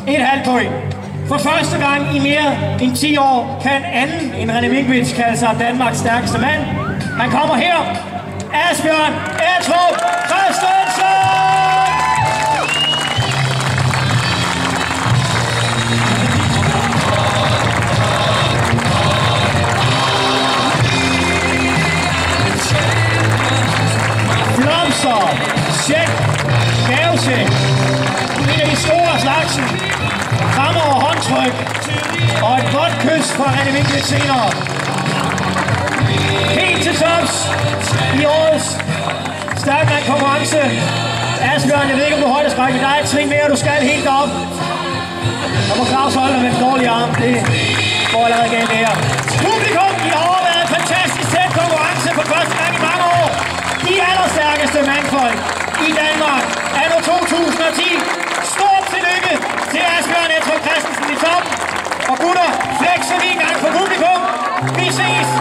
et halvt point. For første gang i mere end 10 år kan anden end René Minkvits kalde sig Danmarks stærkeste mand. Han kommer her. Asbjørn Ertrup Christensen! Blomster, check, gavesæk, en af de store slagsen, krammer og håndtryk, og et godt kys fra René Minkvits senere. Helt til tops i årets stærkmand konkurrence. Asbjørn, jeg ved ikke om du er højdeskræk, men der er et trin mere, du skal helt op. Der må Claus holde dig med en dårlig arm, det går allerede galt det her. Publikum, I har overvejet en fantastisk tæt konkurrence for første gang i mange år. De allerstærkeste mandfolk i Danmark anno 2010. Stort tillykke til Asbjørn Ertrup Christensen i toppen. Og gutter, flexer vi en gang for publikum. Vi ses!